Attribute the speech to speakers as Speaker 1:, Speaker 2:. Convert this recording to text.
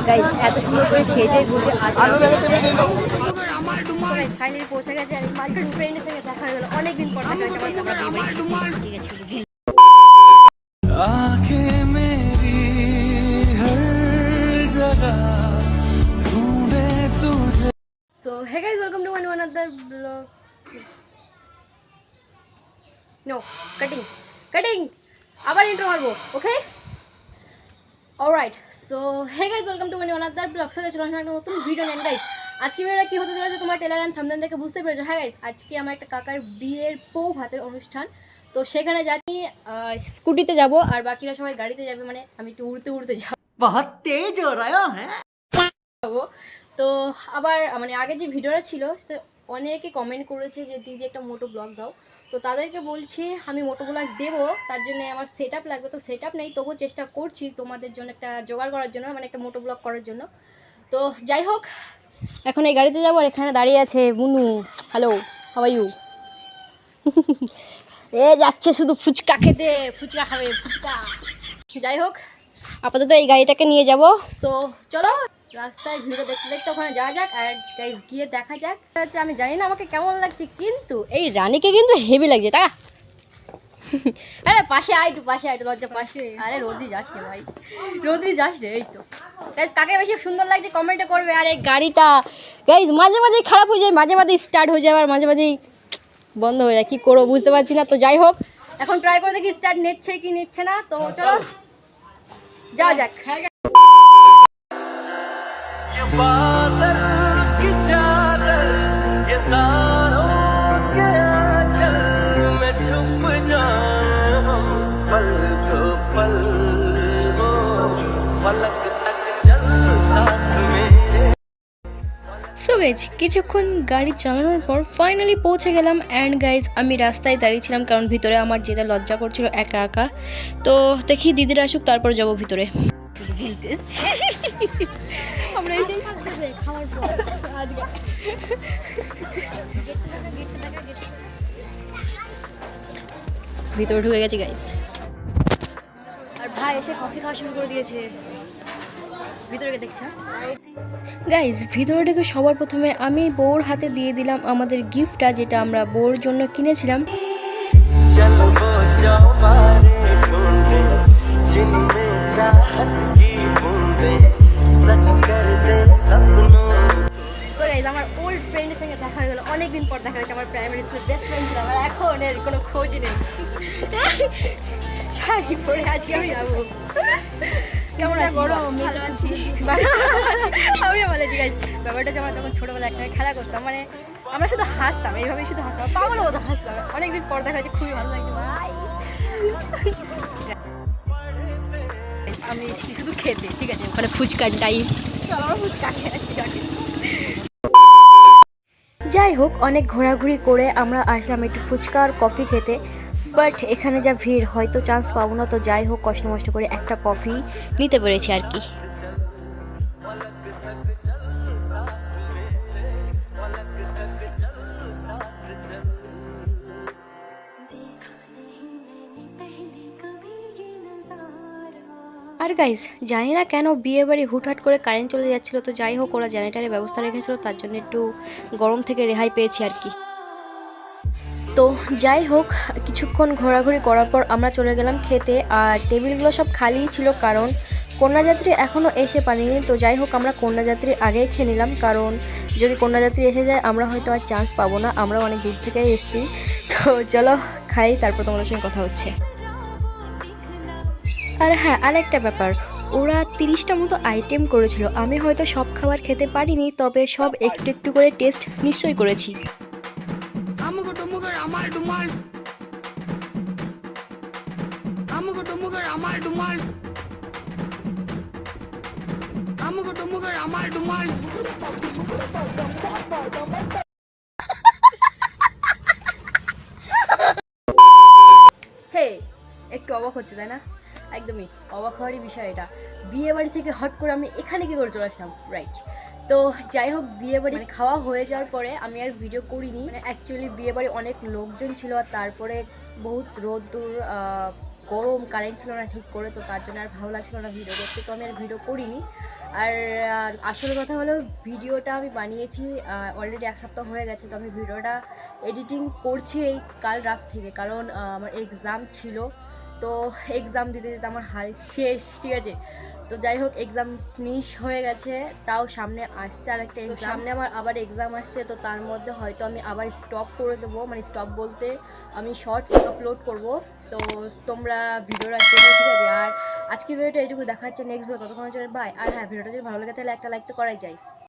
Speaker 1: Guys এত সুন্দর করে সেজে গুজে ফাইনালি পৌঁছে গেছে। আর মার্কেট ফ্রেন্ডের সঙ্গে দেখা হয়ে গেল, অনেকদিন পর দেখা হয়েছে আমার। ঠিক আছে so hey guys, welcome to one other blog. No cutting আবার ইন্ট্রো মারবো, okay alright. So hey guys, welcome to one other blog. So চলো একটা নতুন ভিডিও নেন গাইস। আজকে ভিডিওটা কি হতে চলেছে তোমার টেলার অ্যান্ড থাম্বনেল দেখে বুঝতে পেরেছো। হ্যাঁ গাইস, আজকে আমার একটা কাকার বিয়ের বউ ভাতের অনুষ্ঠান, তো সেখানে যাচ্ছি। স্কুটিতে যাব আর বাকিরা সবাই গাড়িতে যাবে, মানে আমি একটু উড়তে যাবো।
Speaker 2: बहुत तेज हो रहा है।
Speaker 1: তো আবার মানে আগে যে ভিডিওটা ছিল অনেকে কমেন্ট করেছে যে দিদি একটা মোটো ব্লগ দাও, তো তাদেরকে বলছি আমি মোটো ব্লগ দেবো, তার জন্য আমার সেট আপ লাগবে। তো সেট আপ নেই, তবুও চেষ্টা করছি তোমাদের জন্য একটা জোগাড় করার জন্য, মানে একটা মোটো ব্লগ করার জন্য। তো যাই হোক, এখন এই গাড়িতে যাবো। আর এখানে দাঁড়িয়ে আছে Bunu. Hello, how are you? এ যাচ্ছে শুধু ফুচকা খেতে, ফুচকা খাবে ফুচকা। যাই হোক, আপাতত এই গাড়িটাকে নিয়ে যাব। সো চলো রাস্তায় ভিডিও দেখতে দেখতে ওখানে যাওয়া যাক, আর গাইস গিয়ে দেখা যাক। হচ্ছে আমি জানি না আমাকে কেমন লাগছে, কিন্তু এই রানীকে কিন্তু হেভি লাগছে, তা আরে পাশে আয় একটু, পাশে আয় একটু, লজ্জা পাশে। আরে রোদ্রি যাস রে ভাই, রোদ্রি যাস রে। এই তো গাইস, কাকে বেশি সুন্দর লাগছে কমেন্টে করবে। আর এই গাড়িটা গাইস মাঝে মাঝেই খারাপ হয়ে যায়, মাঝে মাঝেই স্টার্ট হয়ে যায়, আর মাঝে মাঝেই বন্ধ হয়ে যায়, কী করবো বুঝতে পারছি না। তো যাই হোক, এখন ট্রাই করে দেখি স্টার্ট নিচ্ছে কি নিচ্ছে না। তো চলো যাওয়া যাক। সো গাইজ, কিছুক্ষণ গাড়ি চালানোর পর ফাইনালি পৌঁছে গেলাম। অ্যান্ড গাইজ আমি রাস্তায় দাঁড়িয়েছিলাম, কারণ ভিতরে আমার যেতে লজ্জা করছিল একা একা। তো দেখি দিদিরা আসুক, তারপর যাবো ভিতরে। আমরা ভিতরে ঢুকে গেছি গাইজ, আর ভাই এসে কফি খাওয়া শুরু করে দিয়েছে। ভিতরে দেখছে গাইজ, ভিতরে ঢুকে সবার প্রথমে আমি বউর হাতে দিয়ে দিলাম আমাদের গিফটটা, যেটা আমরা বউর জন্য কিনেছিলাম। আমার ওল্ড ফ্রেন্ডের সঙ্গে দেখা হয়ে গেল, অনেকদিন পর দেখা হয়েছে। আমার প্রাইমারি স্কুলের বেস্ট ফ্রেন্ড ছিল, আমার এখন এর কোনো খোঁজ নেই। শাড়ি পরে আজকে আমি যাবো। কেমন আছি? ভালো আছি, আমিও ভালো আছি গাইজ। ব্যাপারটা হচ্ছে আমরা যখন ছোটোবেলা একসঙ্গে খেলা করতাম, মানে আমরা শুধু হাসতাম, এইভাবেই শুধু হাসতাম, পাগলের মতো হাসতাম। অনেকদিন পর দেখা হয়েছে, খুবই ভালো লাগছে ভাই। আমি এসেছি শুধু খেতে, ঠিক আছে? ওখানে ফুচকার টাইম, আমরা ফুচকা খেয়ে আছি। যাই হোক, অনেক ঘোরাঘুরি করে আমরা আসলাম একটু ফুচকা আর কফি খেতে। বাট এখানে যা ভিড়, হয়তো চান্স পাবো না। তো যাই হোক, কষ্ট মষ্ট করে একটা কফি নিতে পেরেছি আর কি। আর গাইস, জানি না কেন বিয়ে বাড়ি হুটহাট করে কারেন্ট চলে যাচ্ছিলো। তো যাই হোক, ওরা জেনারেটারের ব্যবস্থা রেখেছিল, তার জন্য একটু গরম থেকে রেহাই পেয়েছি আর কি। তো যাই হোক, কিছুক্ষণ ঘোরাঘুরি করার পর আমরা চলে গেলাম খেতে। আর টেবিলগুলো সব খালিই ছিল, কারণ কন্যাযাত্রী এখনও এসে পারেনি। তো যাই হোক, আমরা কন্যাযাত্রী আগেই খেয়ে নিলাম, কারণ যদি কন্যাযাত্রী এসে যায় আমরা হয়তো আর চান্স পাবো না, আমরা অনেক দূর থেকেই এসেছি। তো চলো খাই, তারপর তোমাদের সঙ্গে কথা হচ্ছে। আর হ্যাঁ, আরেকটা ব্যাপার, ওরা 30টা মতো আইটেম করেছিল। আমি হয়তো সব খাবার খেতে পারিনি, তবে সব একটু একটু করে টেস্ট নিশ্চয়ই করেছি। হে, একটু অবাক হচ্ছে তাই না? একদমই অবাক হওয়ারই বিষয় এটা। বিয়ে বাড়ি থেকে হট করে আমি এখানে কি করে চলে আসলাম, রাইট? তো যাই হোক, বিয়ে বাড়ি খাওয়া হয়ে যাওয়ার পরে আমি আর ভিডিও করিনি। মানে অ্যাকচুয়ালি বিয়ে বাড়ি অনেক লোকজন ছিল, আর তারপরে বহুত রোদ্দুর, গরম, কারেন্ট ছিল না ঠিক করে, তো তার জন্য আর ভালো লাগছিল না ভিডিও করতে। তো আমি আর ভিডিও করিনি। আর আসল কথা হলো ভিডিওটা আমি বানিয়েছি অলরেডি 1 সপ্তাহ হয়ে গেছে। তো আমি ভিডিওটা এডিটিং করছি এই কাল রাত থেকে, কারণ আমার এক্সাম ছিল। তো এক্সাম দিতে দিতে আমার হাল শেষ, ঠিক আছে। তো যাই হোক, এক্সাম ফিনিশ হয়ে গেছে, তাও সামনে আসছে আরেকটা এক্সাম, সামনে আমার আবার এক্সাম আসছে। তো তার মধ্যে হয়তো আমি আবার স্টপ করে দেবো, মানে স্টপ বলতে আমি শর্টস আপলোড করব। তো তোমরা ভিডিওটা দেখো, ঠিক আছে। আর আজকে ভিডিওটা এইটুকু, দেখা হচ্ছে নেক্সট ভিডিও, ততক্ষণের জন্য বাই। আর হ্যাঁ, ভিডিওটা যদি ভালো লাগে তাহলে একটা লাইক তো করাই যায়।